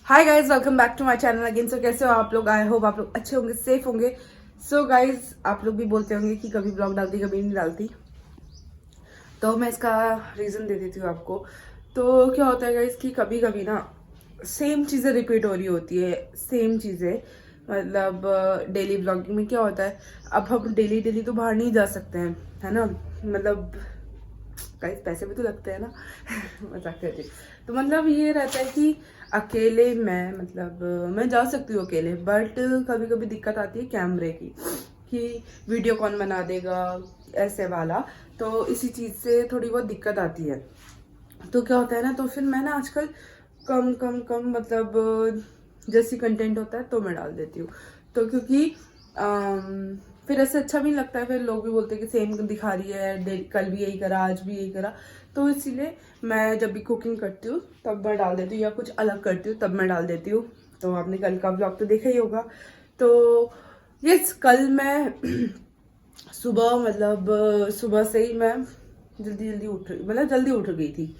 Hi guys, welcome back to my channel again. So कैसे हो आप लोग? आई होप आप लोग अच्छे होंगे, सेफ होंगे। सो गाइज, आप लोग भी बोलते होंगे कि कभी ब्लॉग डालती कभी नहीं डालती, तो मैं इसका रीज़न दे देती हूँ आपको। तो क्या होता है गाइज कि कभी कभी ना सेम चीज़ें रिपीट हो रही होती है, सेम चीज़ें। मतलब डेली ब्लॉगिंग में क्या होता है, अब हम डेली डेली तो बाहर नहीं जा सकते हैं, है ना। मतलब गाइस पैसे भी तो लगते हैं ना। मजाक कर रही। तो मतलब ये रहता है कि अकेले मैं जा सकती हूँ अकेले, बट कभी कभी दिक्कत आती है कैमरे की, कि वीडियो कौन बना देगा ऐसे वाला। तो इसी चीज़ से थोड़ी बहुत दिक्कत आती है। तो क्या होता है ना, तो फिर मैं ना आजकल कम कम कम मतलब जैसी कंटेंट होता है तो मैं डाल देती हूँ। तो क्योंकि फिर ऐसे अच्छा भी नहीं लगता है, फिर लोग भी बोलते हैं कि सेम दिखा रही है, कल भी यही करा आज भी यही करा। तो इसीलिए मैं जब भी कुकिंग करती हूँ तब मैं डाल देती हूँ, या कुछ अलग करती हूँ तब मैं डाल देती हूँ। तो आपने कल का ब्लॉग तो देखा ही होगा। तो यस, कल मैं सुबह सुबह से ही मैं जल्दी उठ गई थी।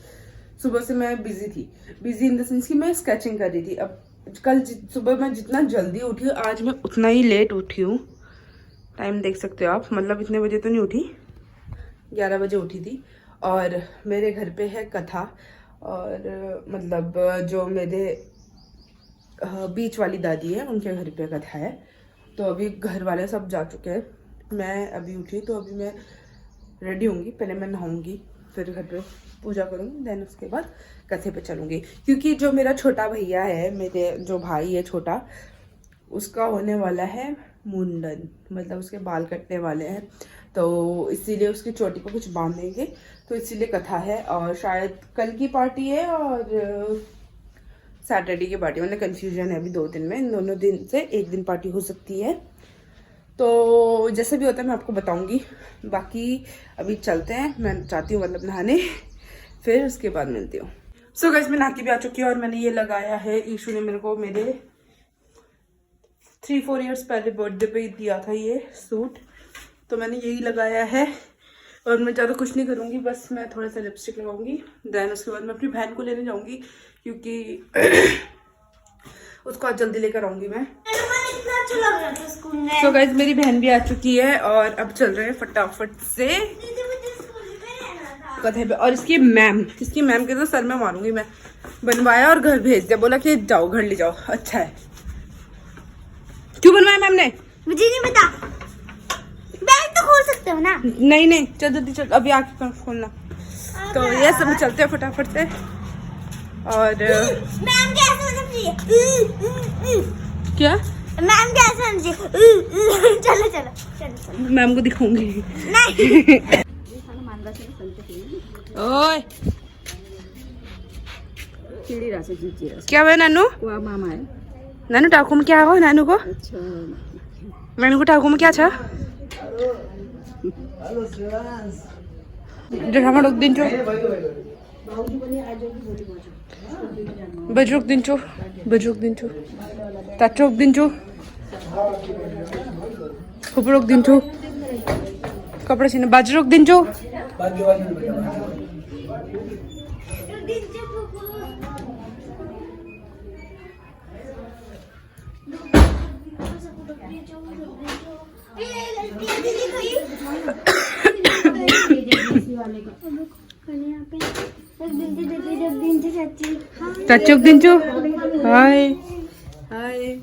सुबह से मैं बिजी इन द सेंस कि मैं स्केचिंग कर रही थी। अब कल सुबह मैं जितना जल्दी उठी हूँ, आज मैं उतना ही लेट उठी हूँ। टाइम देख सकते हो आप, मतलब इतने बजे तो नहीं उठी, 11 बजे उठी थी। और मेरे घर पे है कथा, और मतलब जो मेरे बीच वाली दादी है उनके घर पे कथा है। तो अभी घर वाले सब जा चुके हैं, मैं अभी उठी। तो अभी मैं रेडी होंगी, पहले मैं नहाऊंगी, फिर घर पे पूजा करूंगी, देन उसके बाद कथे पे चलूंगी। क्योंकि जो मेरा छोटा भैया है, मेरे जो भाई है छोटा, उसका होने वाला है मुंडन, मतलब उसके बाल कटने वाले हैं। तो इसीलिए उसकी चोटी को कुछ बांधेंगे, तो इसीलिए कथा है। और शायद कल की पार्टी है और सैटरडे की पार्टी, मतलब कन्फ्यूजन है अभी 2 दिन में। इन दोनों दिन से एक दिन पार्टी हो सकती है। तो जैसे भी होता है मैं आपको बताऊंगी। बाकी अभी चलते हैं, मैं चाहती हूँ मतलब नहाने, फिर उसके बाद मिलती हूँ। सो गाइस, मैं नहा के भी आ चुकी हूँ और मैंने ये लगाया है, ईशू ने मेरे को मेरे 3-4 ईयर्स पहले बर्थडे पे ही दिया था ये सूट। तो मैंने यही लगाया है और मैं ज़्यादा कुछ नहीं करूँगी, बस मैं थोड़ा सा लिपस्टिक लगाऊंगी। देन उसके बाद मैं अपनी बहन को लेने जाऊँगी, क्योंकि उसको आज जल्दी लेकर आऊँगी मैं। तो गाइस, मेरी बहन भी आ चुकी है और अब चल रहे हैं फटाफट से कथे पे। और इसकी मैम के तो सर में मारूंगी मैं। बनवाया और घर भेज दिया, बोला कि जाओ घर ले जाओ। अच्छा है, क्यों बनवाया मैम ने? मुझे नहीं पता, बैग तो खोल सकते हो ना? नहीं चल जल्दी चल, अभी आके खोलना। तो ये सब चलते हैं फटाफट से। और मैम कैसे समझिए? क्या मैम कैसे समझिए? चलो चलो चलो चलो, मैम को दिखाऊंगी। नहीं ओए अच्छा, क्या हुआ नानू? मामा है नानू टाकू में क्या हो? नानू को टाकू में क्या था? रुक दिन चो बजरुक दिन चो ताचुक दिन चो खुपरुक दिन चो कपड़े सीने बजरुक दिन चो। चचुक दिन चो हाय हाय।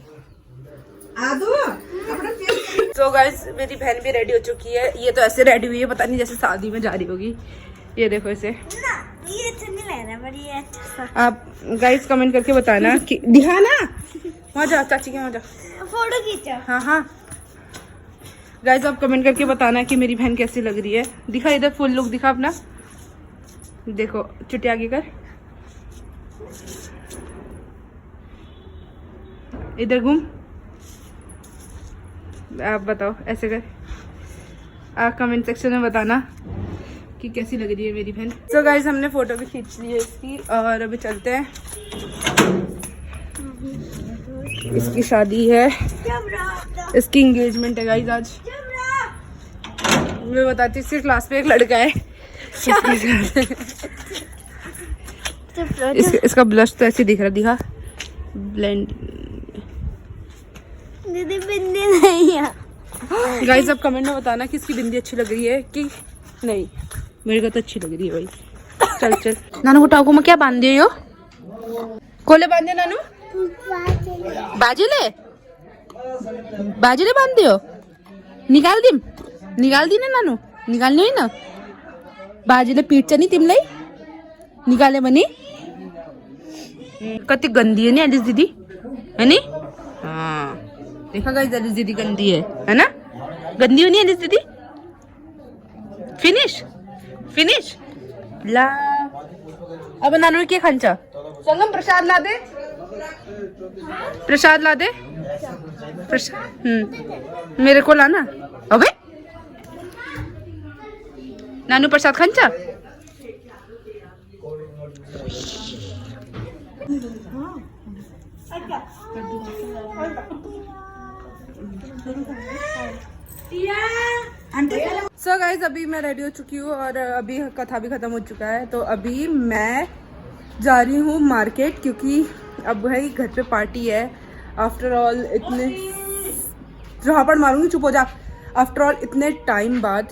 तो गाइस, मेरी बहन भी रेडी हो चुकी है। ये तो ऐसे रेडी हुई है, पता नहीं जैसे शादी में जा रही होगी। ये देखो इसे। ये अच्छा नहीं लग रहा, पर ये अच्छा। आप गाइस कमेंट करके बताना कि दिखाना। वहाँ जा चाची के, वहाँ जा फोटो खींचो। हाँ गाइस, आप कमेंट करके बताना कि मेरी बहन कैसी लग रही है। दिखा इधर, फुल लुक दिखा अपना। देखो चुटी आगे कर, इधर घूम। आप बताओ, ऐसे कर। आप कमेंट सेक्शन में बताना कि कैसी लग रही है मेरी बहन। तो गाइस, हमने फोटो भी खींच ली है इसकी और अभी चलते हैं। इसकी शादी है, इसकी एंगेजमेंट है गाइस आज। मैं बताती हूँ, इसकी क्लास में एक लड़का है। इसका ब्लश तो ऐसे दिख रहा, दिखा ब्लेंड। दीदी बिंदी नहीं है। गाइस अब कमेंट में बताना कि इसकी बिंदी अच्छी लग रही है कि नहीं। मेरे को तो अच्छी लग रही है भाई। चल चल नानू को टाकू में क्या बांध दियो? कोले बांध दियो नानू? बाजले बाजले बांध दियो? निकाल दी ना नानू? निकालनी हुई ना बाजले पीठ नहीं तिमलाई निकाले बनी। कति गंदी है नहीं एलिस दीदी है नी? हाँ देखा गाइस एलिस दीदी गंदी है ना? गंदी होनी एलिस दीदी। फिनिश ला। अब नानू के खंचा चल हम प्रसाद ला दे। मेरे को लाना। अबे नानू प्रसाद खंचा। सो गाइज अभी मैं रेडी हो चुकी हूँ और अभी कथा भी खत्म हो चुका है। तो अभी मैं जा रही हूँ मार्केट क्योंकि अब भाई घर पे पार्टी है। आफ्टर ऑल इतने झापड़ मारूंगी, चुप हो जा। आफ्टर ऑल इतने टाइम बाद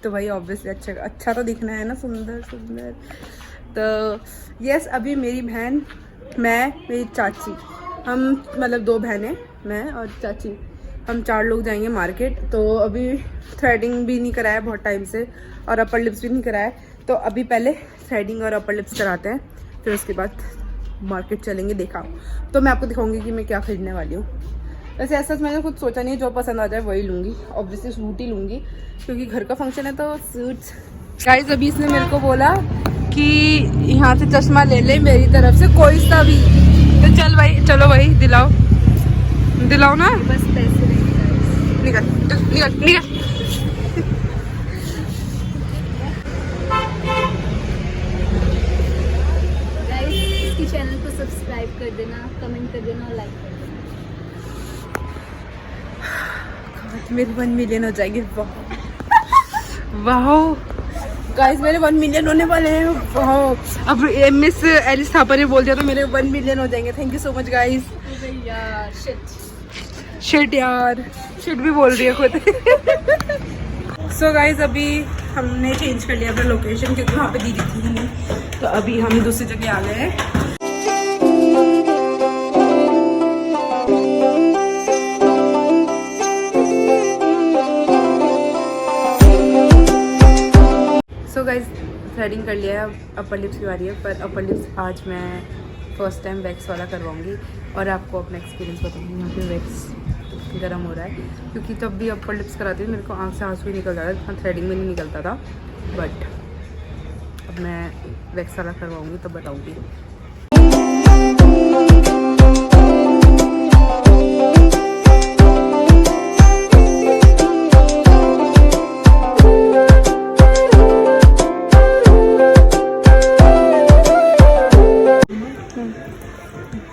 तो भाई ऑब्वियसली अच्छा तो दिखना है ना, सुंदर। तो यस अभी मेरी बहन, मैं, मेरी चाची, हम मतलब 2 बहनें, मैं और चाची, हम 4 लोग जाएंगे मार्केट। तो अभी थ्रेडिंग भी नहीं कराया बहुत टाइम से और अपर लिप्स भी नहीं कराया। तो अभी पहले थ्रेडिंग और अपर लिप्स कराते हैं, फिर उसके बाद मार्केट चलेंगे। देखा तो मैं आपको दिखाऊंगी कि मैं क्या खरीदने वाली हूँ। वैसे ऐसा मैंने कुछ सोचा नहीं है, जो पसंद आ जाए वही लूँगी। ऑब्वियसली सूट ही लूँगी क्योंकि घर का फंक्शन है तो सूट्स। गाइस अभी इसने मेरे को बोला कि यहाँ से चश्मा ले ले मेरी तरफ से कोई सा भी। तो चलो भाई दिलाओ ना। बस पैसे निकल। इसकी चैनल को सब्सक्राइब कर देना, कमेंट कर देना और लाइक कर देना। मेरे 1 मिलियन हो जाएंगे। वाह गाइस मेरे 1 मिलियन होने वाले हैं। वाह अब मिस एलिस थापर ने बोल दिया तो मेरे 1 मिलियन हो जाएंगे। Thank you so much guys. Shit यार, शिट भी बोल रही है खुद। सो गाइस अभी हमने चेंज कर लिया अपना लोकेशन क्योंकि वहाँ पे दीदी थी नहीं। तो अभी हम दूसरी जगह आ गए हैं। सो गाइस थ्रेडिंग कर लिया है, अब अपर लिप्स की बारी है। पर अपर लिप्स आज मैं फर्स्ट टाइम वैक्स वाला करवाऊंगी और आपको अपना एक्सपीरियंस बताऊंगी। यहाँ पे वैक्स गर्म हो रहा है क्योंकि तब भी अपर लिप्स कराती थी मेरे को आँख से आंसू ही निकल जाता था, थ्रेडिंग में नहीं निकलता था। बट अब मैं वैक्स वाला करवाऊंगी तब बताऊंगी।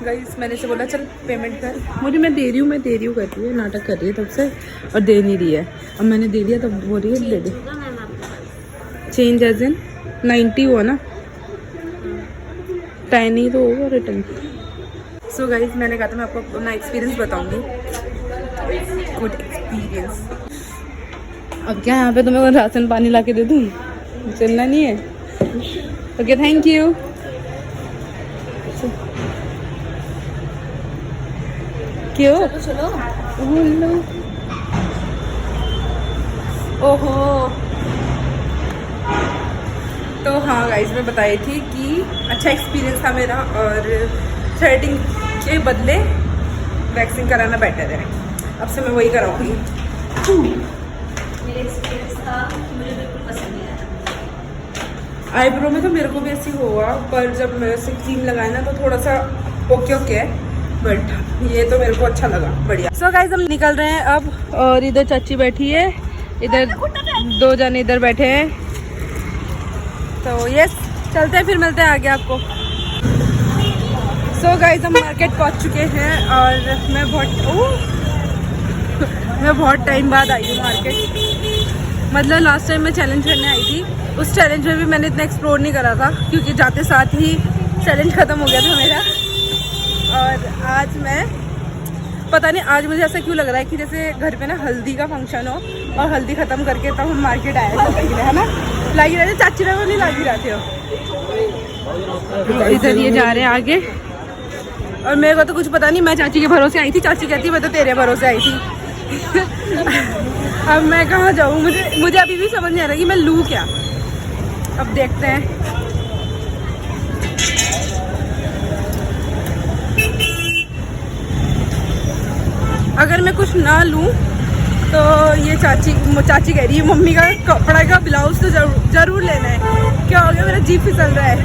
गाइस मैंने से बोला चल पेमेंट कर, मैं दे रही हूँ कर रही है, नाटक कर रही है तब से और दे नहीं रही है। अब मैंने दे दिया तब बोल रही है दे दे। चेंज एज इन 90 हुआ ना, 10 ही तो होगा रिटर्न। सो गाइस मैंने कहा था मैं आपको अपना एक्सपीरियंस बताऊंगी, गुड एक्सपीरियंस। अब क्या यहाँ पे तुम्हें राशन पानी ला के दे दूँ? चलना नहीं है? Okay thank you. क्यों? चलो ओहो। तो हाँ गाइस मैं बताई थी कि अच्छा एक्सपीरियंस था मेरा और थ्रेडिंग के बदले वैक्सिंग कराना बेटर है। अब से मैं वही कराऊंगी। मेरा एक्सपीरियंस था, मुझे बिल्कुल पसंद नहीं आया। आईब्रो में तो मेरे को भी ऐसी हुआ, पर जब मैं क्रीम लगाए ना तो थोड़ा सा ओके है, बट ये तो मेरे को अच्छा लगा, बढ़िया। सो गाइस हम निकल रहे हैं अब और इधर चाची बैठी है, इधर 2 जने इधर बैठे हैं। तो यस चलते हैं, फिर मिलते हैं आगे आपको। सो गाइस हम मार्केट पहुंच चुके हैं और मैं बहुत टाइम बाद आई हूँ मार्केट। मतलब लास्ट टाइम मैं चैलेंज करने आई थी, उस चैलेंज में भी मैंने इतना एक्सप्लोर नहीं करा था क्योंकि जाते साथ ही चैलेंज खत्म हो गया था मेरा। और आज मैं पता नहीं, आज मुझे ऐसा क्यों लग रहा है कि जैसे घर पे ना हल्दी का फंक्शन हो और हल्दी खत्म करके तब हम मार्केट आए शॉपिंग के लिए, है ना। लागी रहते चाची को नहीं लागी रहते हो। इधर ये जा रहे हैं आगे और मेरे को तो कुछ पता नहीं, मैं चाची के भरोसे आई थी, चाची कहती मैं तो तेरे भरोसे आई थी। अब मैं कहाँ जाऊँ, मुझे अभी भी समझ नहीं आ रहा कि मैं लूँ क्या। अब देखते हैं। अगर मैं कुछ ना लूँ तो ये चाची कह रही है मम्मी का कपड़ा का ब्लाउज तो जरूर लेना है। क्या हो गया, मेरा जीभ फिसल रहा है।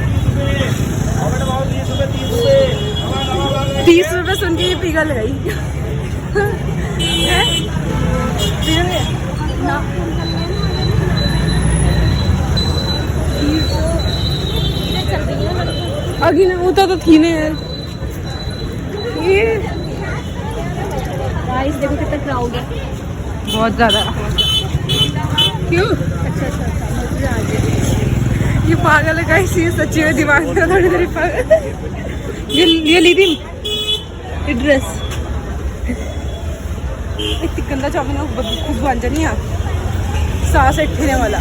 30 रुपये सुन के ये पिघल गई। पिघल गया ना। अगी ने उता तो थी ने ये गाइस देखो कितना क्राउड है, बहुत ज्यादा। क्यों? अच्छा मजा आ गया। ये पागल है गाइस, ये सच्ची में दिमाग में थोड़ी देर पागल। ये ली थी ये ड्रेस एक गंदा चाउमीन खूब बन जानी है, सांस इठने वाला।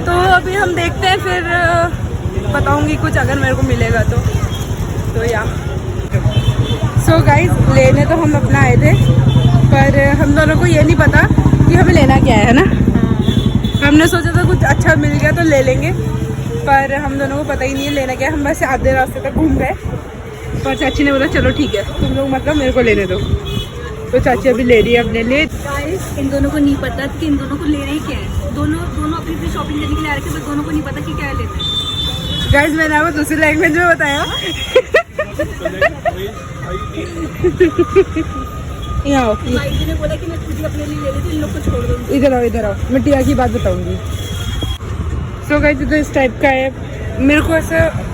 तो अभी हम देखते हैं, फिर बताऊंगी कुछ अगर मेरे को मिलेगा तो या। सो गाइस लेने तो हम अपना आए थे, पर हम दोनों को ये नहीं पता कि हमें लेना क्या है ना। हमने सोचा था कुछ अच्छा मिल गया तो ले लेंगे, पर हम दोनों को पता ही नहीं है लेना क्या है। हम बस आधे रास्ते तक घूम गए, पर चाची ने बोला चलो ठीक है तुम लोग मतलब मेरे को लेने दो, तो चाची अभी ले रही है अपने लिए। गाइस इन दोनों को नहीं पता कि इन दोनों को लेना ही क्या है। दोनों अपनी अपनी शॉपिंग करने के लिए आ रहे थे, पर दोनों को नहीं पता कि क्या लेना है। गाइस मैंने आपको दूसरी लैंग्वेज में बताया। यहाँ भाई ने बोला कि मैं खुद ही अपने लिए ले रही थी, इन लोग को छोड़ दो। इधर आओ, मैं टिया की बात बताऊंगी। सो गाइस इधर इस टाइप का है, मेरे को ऐसा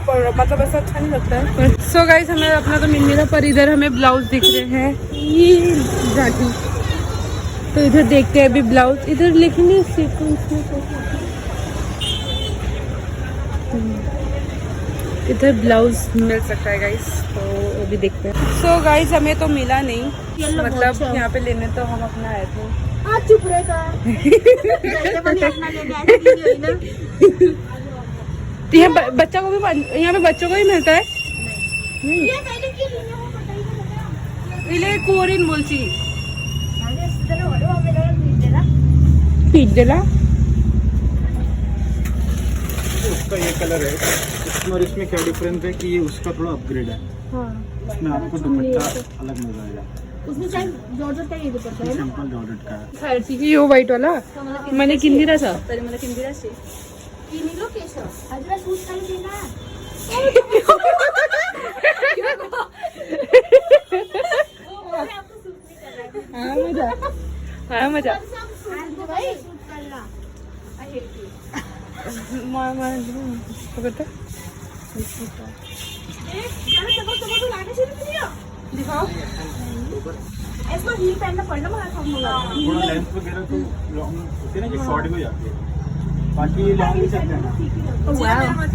मतलब ऐसा अच्छा नहीं लगता है। सो गाइस हमें अपना तो मिल नहीं रहा, पर इधर हमें ब्लाउज दिख रहे हैं ये जाटी, तो इधर देखते हैं अभी ब्लाउज। इधर लिखेंगे इधर ब्लाउज मिल सकता है गाइस, तो अभी देखते हैं। सो गाइस हमें तो मिला नहीं, मतलब यहाँ पे लेने तो हम अपना आए थे। चुप रहेगा। तो यहाँ बच्चा को भी, यहाँ पे बच्चों को ही मिलता है। इले कोरियन बोलची पिज्जा उसका ये कलर है, इसमें और इसमें क्या डिफरेंस है कि ये उसका थोड़ा अपग्रेड है। इसमें आपको दुपट्टा अलग मिल जाएगा। उसमें शायद जॉर्जेट का ये दुपट्टा है ना, सिंपल जॉर्जेट का है। यो व्हाइट वाला मैंने किंदिरा सा तरी मला किंदिरा से किनिलो केसो आजला सूट काढली ना। हाँ मजा भाई सूट काढला आहे पकड़ता दिखाओ। इसको हील पहनना पड़ना थोड़ा लेंथ वगैरह तो लॉन्ग होती है ना, ये शॉर्ट भी जाती है, बाकी ये लॉन्ग नहीं चलते हैं ना।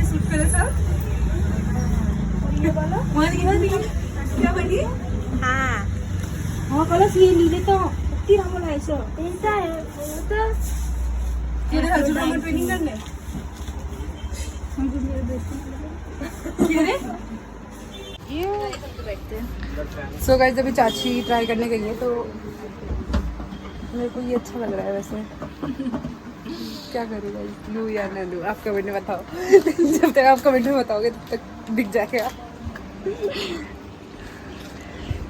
सूट करे सर क्या बनी? हाँ कलर ये नीले तो किती रामला है सर ऐसा है तो तेरे हजूर में ट्रेनिंग करने सो गाइस अभी चाची ट्राई करने गई है, तो मेरे को ये अच्छा लग रहा है वैसे। क्या करूँ गाइस, लूँ या ना लूँ, आप कमेंट में बताओ। जब तक आप कमेंट में बताओगे तब तक दिख जाएगा।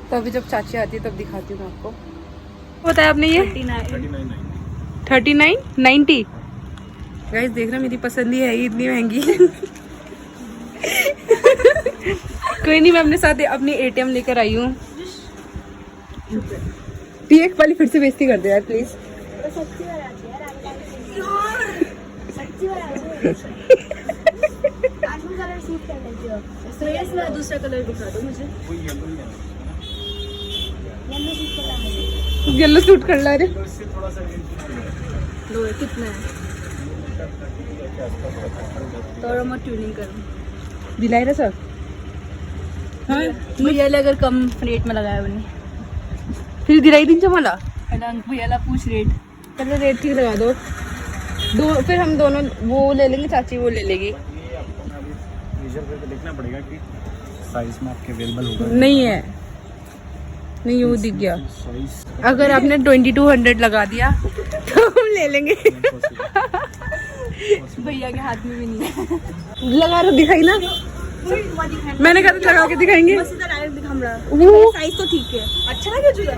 तो अभी जब चाची आती है तब दिखाती हूँ आपको। बताया आपने ये 39.90 गाइस, देख रहे मेरी पसंद ही है, इतनी महंगी। कोई नहीं, मैं अपने साथ अपनी ATM लेकर आई हूँ। एक वाली फिर से बेइज्जती कर दे यार प्लीज। दूसरा कलर दिखा दो मुझे। येलो सूट कर ला रे। लो कितना है? तो मैं ट्यूनिंग करूँ दिलाए ना सर हाँ भैयाला अगर कम रेट में लगाया बनी फिर दिलाई दिन मला भैयाला पूछ रेट चलो रेट ठीक लगा दो फिर हम दोनों वो ले लेंगे चाची वो ले लेगी मेजर करके देखना पड़ेगा कि साइज में आपके अवेलेबल होगा नहीं है नहीं वो दिख गया साइज अगर आपने 2200 लगा दिया तो हम ले लेंगे भैया के हाथ में भी नहीं है लगा रहा दिखाई ना मैंने कहा था लगा के दिखाएंगे बस इधर डायरेक्ट दिखा हमरा वो साइज तो ठीक है अच्छा लगे तुझे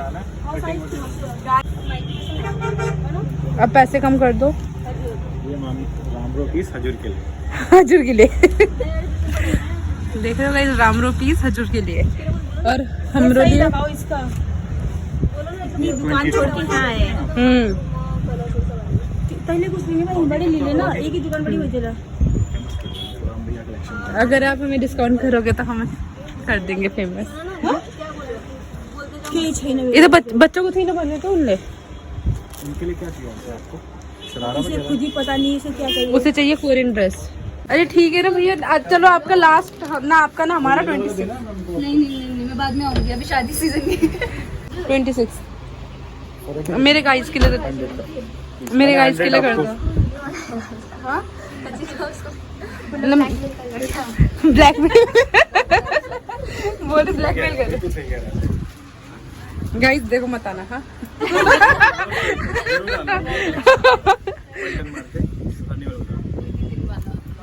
अब पैसे कम कर दो ये रामरो पीस हजूर के लिए हजूर के लिए देख रहे हो गाइस रामरो पीस हजूर के लिए और हमरो लिए लगाओ इसका ये दुकान छोड़ के यहाँ आए पहले कुछ नहीं भाई बड़े ले लेना एक ही दुकान बड़ी हुई थी राम भैया कलेक्शन अगर आप हमें डिस्काउंट करोगे तो हम कर देंगे फेमस ये तो बच्चों को थी ना बने तो उनले उनके लिए क्या चाहिए हमसे आपको शरारा इसे खुद ही पता नहीं इसे क्या चाहिए उसे चाहिए कोरियन ड्रेस अरे ठीक है ना भैया चलो आपका लास्ट ना आपका ना हमारा 26 नहीं मैं बाद में आऊंगी अभी शादी सीजन की 26 मेरे गाइस के लिए मेरे गाइस के लिए कर दो ब्लैकमेल बोले ब्लैकमेल कर गाइस देखो मत आना हाँ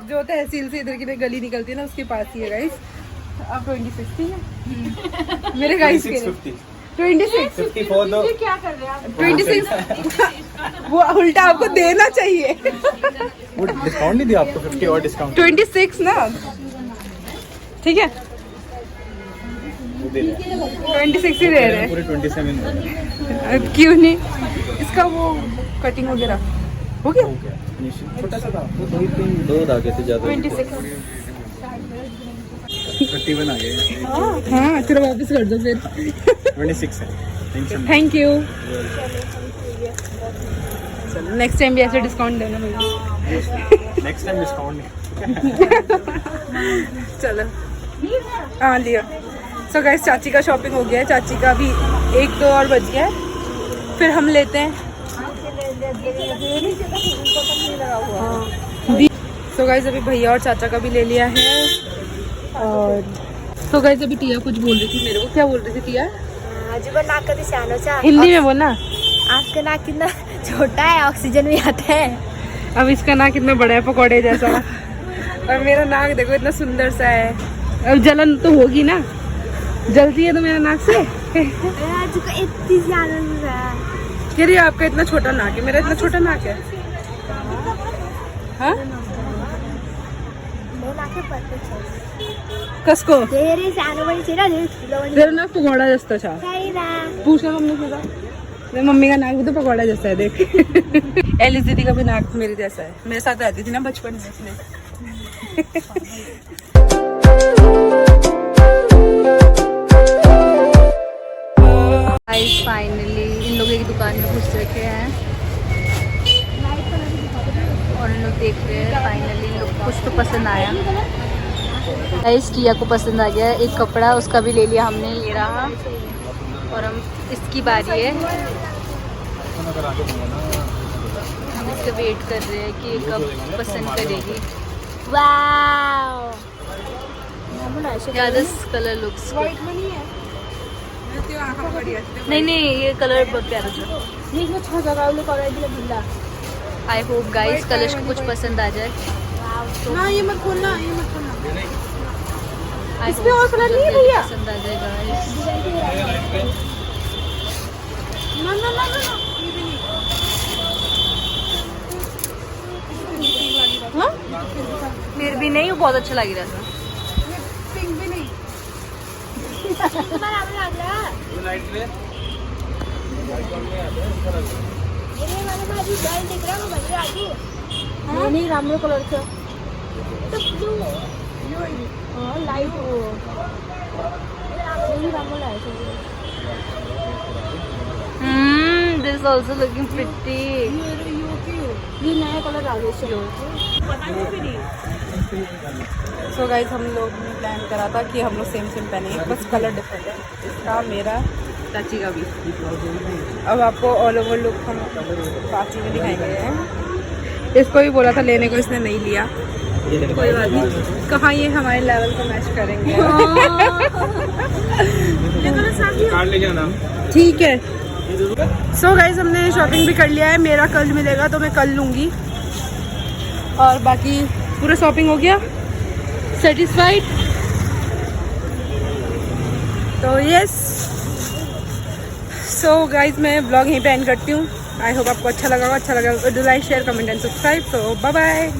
जो तहसील से इधर की गली निकलती है ना उसके पास ही है गाइस आप 26 ठीक है मेरे गाइस के लिए 26 54 दो क्या कर रहे हैं आप 26 वो उल्टा आपको देना चाहिए वो डिस्काउंट नहीं दिया आपको 50 और डिस्काउंट 26 ना ठीक है वो दे रहे 26 ही दे रहे पूरे 27 हैं क्यों नहीं इसका वो कटिंग वगैरह हो गया छोटा सा था वो दो धागे थे ज्यादा 26 31 आ गए हाँ चलो वापस कर दो फिर 26 है tension thank you next time भी ऐसे डिस्काउंट देना भैया नेक्स्ट टाइम डिस्काउंट नहीं चलो हाँ लिया सो गाइस चाची का शॉपिंग हो गया है चाची का भी 1-2 और बच गया है फिर हम लेते हैं सो गाइस अभी भैया और चाचा का भी ले लिया है और सो गाइस अभी टिया कुछ बोल रही थी मेरे को क्या बोल रही थी टिया हिंदी में बोलना आपका नाक कितना छोटा है ऑक्सीजन भी आता है अब इसका नाक कितना बड़ा है पकौड़े जैसा और मेरा नाक देखो इतना सुंदर सा है अब जलन तो होगी ना जलती है तो मेरा नाक से इतनी ज्यादा कह रही आपका इतना छोटा नाक है मेरा इतना छोटा नाक है हाँ कसको तेरा नाक पकौड़ा जैसा था पूछना मम्मी से मेरी मम्मी का नाक भी तो पकौड़ा जैसा है देख एलिस दीदी का भी नाक मेरे जैसा है मेरे साथ रहती थी ना बचपन में इसलिए फाइनली इन लोगों की दुकान में घुस रखे हैं और इन लोग देख रहे हैं फाइनली इन लोग कुछ तो पसंद आया गाइस टिया को पसंद आ गया एक कपड़ा उसका भी ले लिया हमने ये रहा और हम इसकी बारी है हम इसका वेट कर रहे हैं कि ये कब पसंद करेगी वाओ दिस कलर लुक्स नहीं ये कलर बहुत प्यारा था आई होप गाइस कलर को कुछ पसंद आ जाए ना ये मत खोलना इसमें और कलर नहीं है भैया पसंद आ जाए गाइस ना मेरे भी नहीं वो बहुत अच्छा लग रहा था पिंक भी नहीं नहीं रामो कलर का light this also looking pretty ये नया कलर आ गया सो गाइस हम लोग ने प्लान करा था कि हम लोग सेम सेम पहनेंगे, बस कलर डिफरेंट है, इसका मेरा चाची का भी। अब आपको ऑल ओवर लुक हम पार्टी में दिखाएंगे हैं। इसको भी बोला था लेने को, इसने नहीं लिया, कोई बात नहीं, कहाँ ये हमारे लेवल को मैच करेंगे। कार्ड ले जाना। ठीक है। सो गाइज हमने शॉपिंग भी कर लिया है, मेरा कल मिलेगा तो मैं कल लूँगी, और बाकी पूरा शॉपिंग हो गया, सेटिस्फाइड। तो यस, सो गाइज मैं ब्लॉग यहीं पे एंड करती हूँ। आई होप आपको अच्छा लगा तो do like share comment and subscribe. तो बाय बाय।